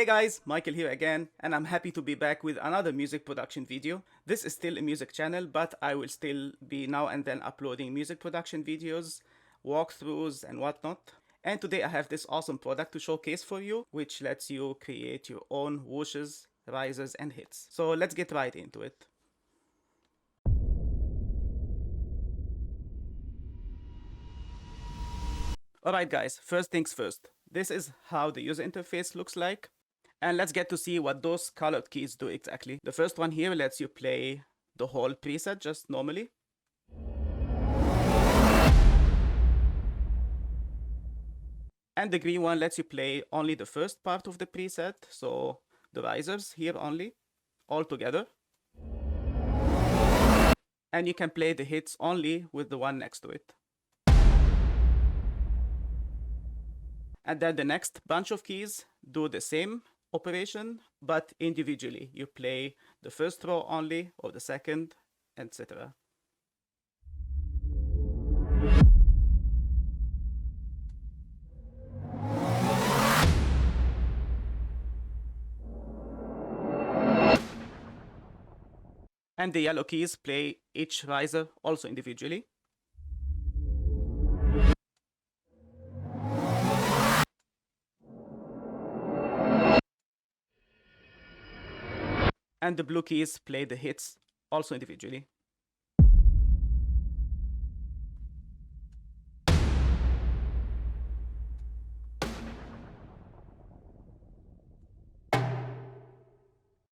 Hey guys, Michael here again, and I'm happy to be back with another music production video. This is still a music channel, but I will still be now and then uploading music production videos, walkthroughs and whatnot. And today I have this awesome product to showcase for you, which lets you create your own whooshes, risers and hits. So let's get right into it. Alright guys, first things first. This is how the user interface looks like. And let's get to see what those colored keys do exactly. The first one here lets you play the whole preset just normally. And the green one lets you play only the first part of the preset, so the risers here only, all together. And you can play the hits only with the one next to it. And then the next bunch of keys do the same operation, but individually. You play the first row only, or the second, etc. And the yellow keys play each riser also individually. And the blue keys play the hits also individually.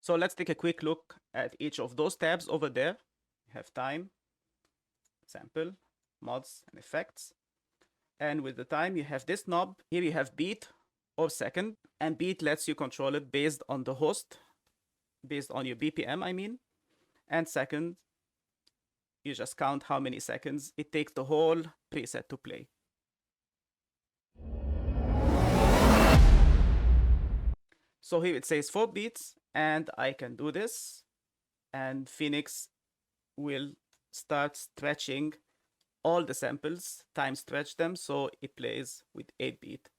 So let's take a quick look at each of those tabs over there. We have time, sample, mods, and effects. And with the time, you have this knob. Here you have beat or second, and beat lets you control it based on the host, based on your BPM, I mean. And second, you just count how many seconds it takes the whole preset to play. So here it says 4 beats, and I can do this, and Phoenix will start stretching all the samples, time stretch them, so it plays with 8 beat.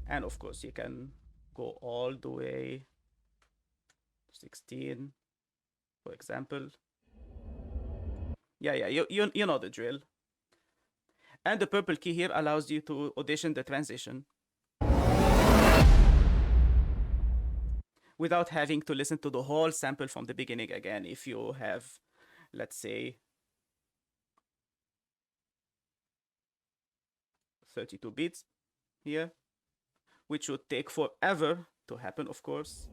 And of course you can go all the way to 16, for example. Yeah, you know the drill. And the purple key here allows you to audition the transition without having to listen to the whole sample from the beginning again. If you have, let's say, 32 beats here, which would take forever to happen, of course.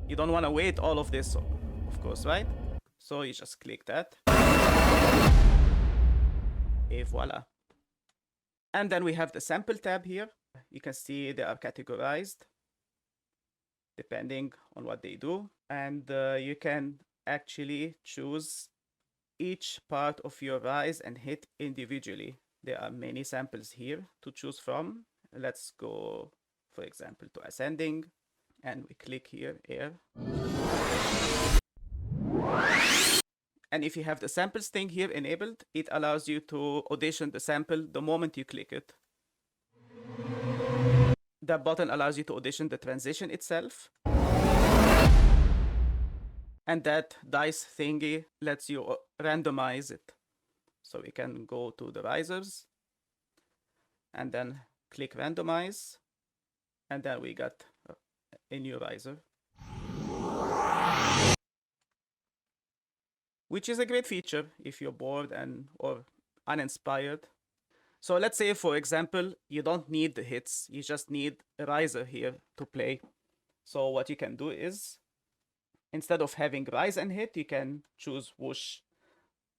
You don't want to wait all of this, of course, right? So you just click that. Et voila. And then we have the sample tab here. You can see they are categorized depending on what they do. And you can actually choose each part of your rise and hit individually. There are many samples here to choose from. Let's go, for example, to ascending, and we click here, air. And if you have the samples thing here enabled, it allows you to audition the sample the moment you click it. That button allows you to audition the transition itself. And that dice thingy lets you randomize it. So we can go to the risers and then click randomize. And then we got a new riser, which is a great feature if you're bored or uninspired. So let's say, for example, you don't need the hits, you just need a riser here to play. So what you can do is, instead of having rise and hit, you can choose whoosh,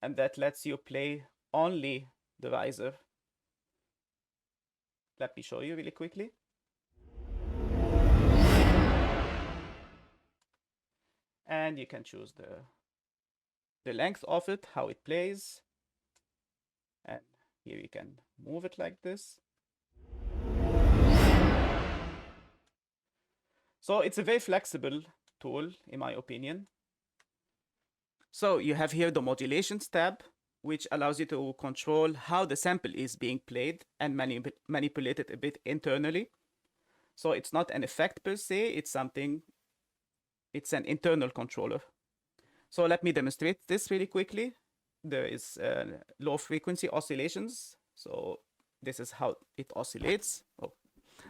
and that lets you play only the riser. Let me show you really quickly. And you can choose the length of it, how it plays. And here you can move it like this. So it's a very flexible tool, in my opinion. So you have here the modulations tab. which allows you to control how the sample is being played and manipulate it a bit internally. So it's not an effect per se, it's an internal controller. So let me demonstrate this really quickly. There is low frequency oscillations. So this is how it oscillates. Oh.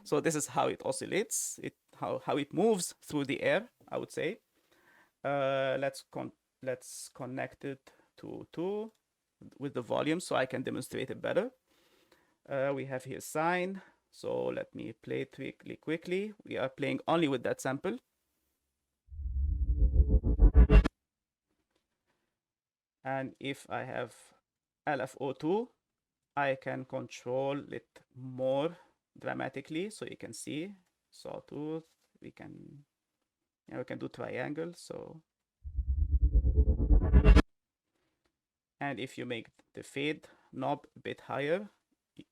So this is how it oscillates, how it moves through the air, I would say. Let's connect it to with the volume so I can demonstrate it better. We have here sine. So let me play it really quickly. We are playing only with that sample. And if I have LFO2, I can control it more dramatically. So you can see sawtooth. We can do triangle. So, and if you make the fade knob a bit higher,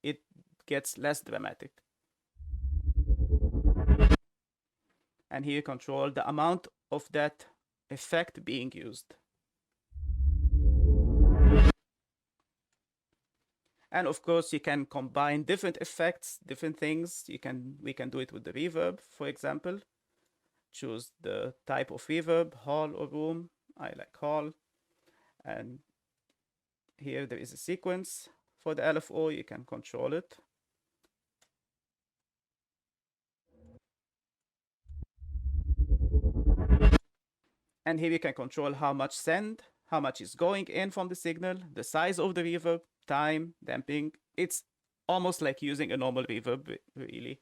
it gets less dramatic. And here you control the amount of that effect being used. And of course, you can combine different effects, different things. We can do it with the reverb, for example. Choose the type of reverb, hall or room. I like hall. And here there is a sequence for the LFO. You can control it. And here you can control how much send, how much is going in from the signal, the size of the reverb, time, damping. It's almost like using a normal reverb, really.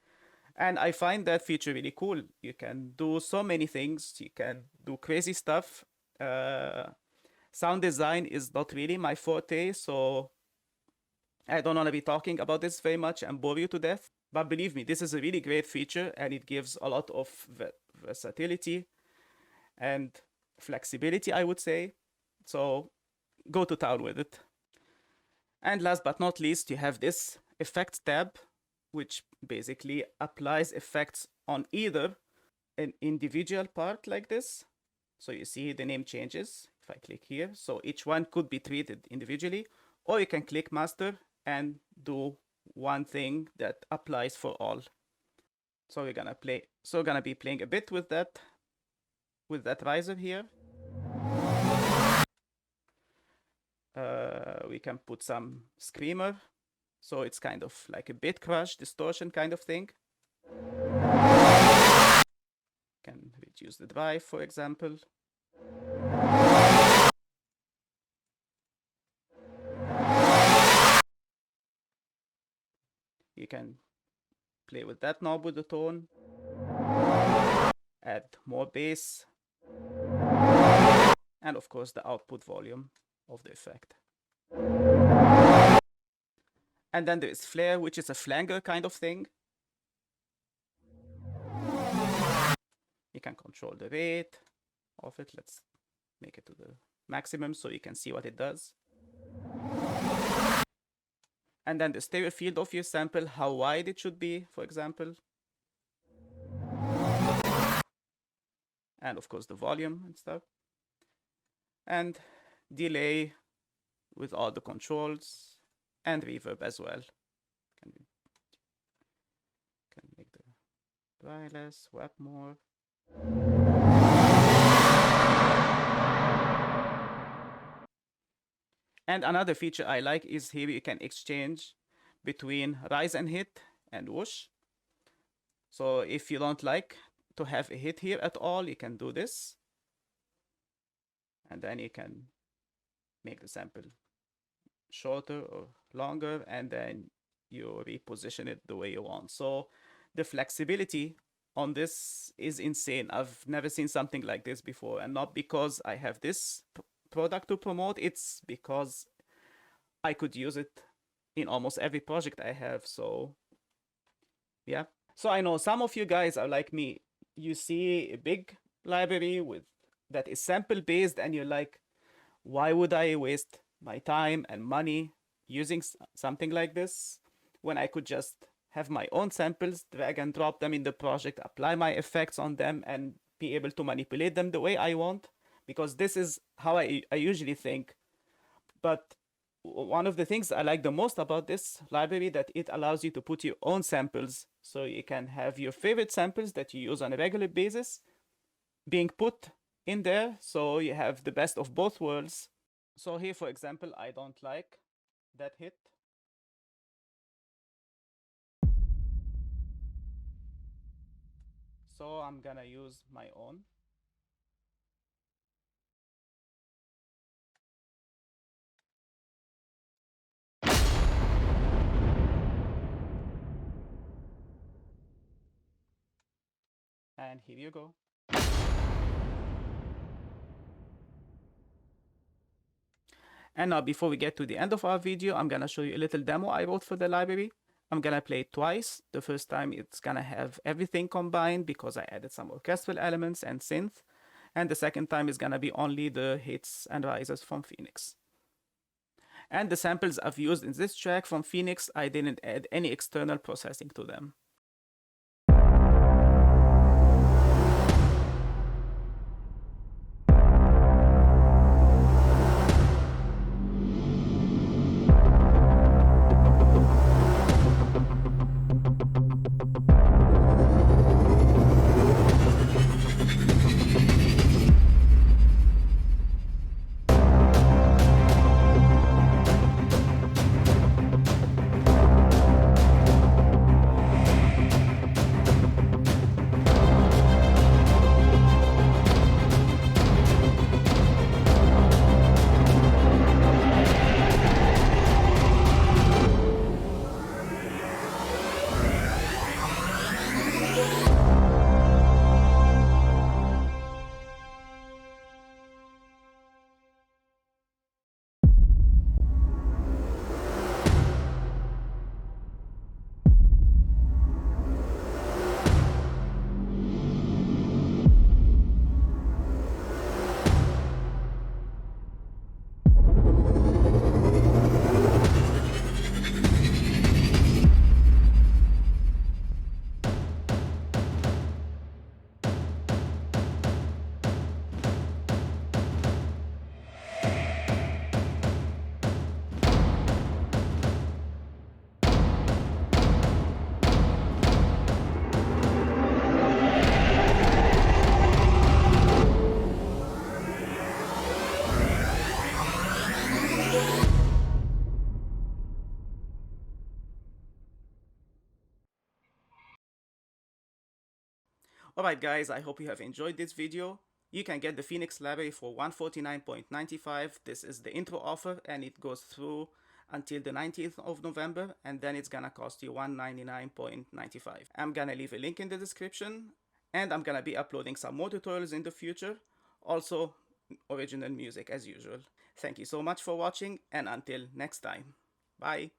And I find that feature really cool. You can do so many things. You can do crazy stuff. Sound design is not really my forte, so I don't want to be talking about this very much and bore you to death. But believe me, this is a really great feature and it gives a lot of versatility and flexibility, I would say. So go to town with it. And last but not least, you have this effects tab, which basically applies effects on either an individual part like this. So you see the name changes if I click here. So each one could be treated individually, or you can click master and do one thing that applies for all. So we're gonna be playing a bit with that riser here. We can put some screamer, so it's kind of like a bit crush distortion kind of thing. Can reduce the drive, for example. You can play with that knob with the tone, add more bass, and of course the output volume of the effect. And then there is flare, which is a flanger kind of thing. You can control the rate of it. Let's make it to the maximum so you can see what it does. And then the stereo field of your sample, how wide it should be, for example. And of course the volume and stuff. And delay with all the controls and reverb as well. Can make the dry less, swap more. And another feature I like is here you can exchange between rise and hit and whoosh. So if you don't like to have a hit here at all, you can do this. And then you can make the sample shorter or longer, and then you reposition it the way you want. So the flexibility on this is insane. I've never seen something like this before, and not because I have this product to promote, it's because I could use it in almost every project I have. So yeah. So I know some of you guys are like me. You see a big library with that is sample based and you're like, why would I waste my time and money using something like this when I could just have my own samples, drag and drop them in the project, apply my effects on them, and be able to manipulate them the way I want? Because this is how I usually think. But one of the things I like the most about this library that it allows you to put your own samples. So you can have your favorite samples that you use on a regular basis being put in there. So you have the best of both worlds. So here, for example, I don't like that hit. So I'm gonna use my own. And here you go. And now before we get to the end of our video, I'm gonna show you a little demo I wrote for the library. I'm gonna play it twice. The first time it's gonna have everything combined because I added some orchestral elements and synth. And the second time is gonna be only the hits and rises from Phoenix. And the samples I've used in this track from Phoenix, I didn't add any external processing to them. Alright guys, I hope you have enjoyed this video. You can get the Phoenix library for $149.95. This is the intro offer and it goes through until the 19th of November and then it's gonna cost you $199.95. I'm gonna leave a link in the description and I'm gonna be uploading some more tutorials in the future. Also, original music as usual. Thank you so much for watching and until next time. Bye.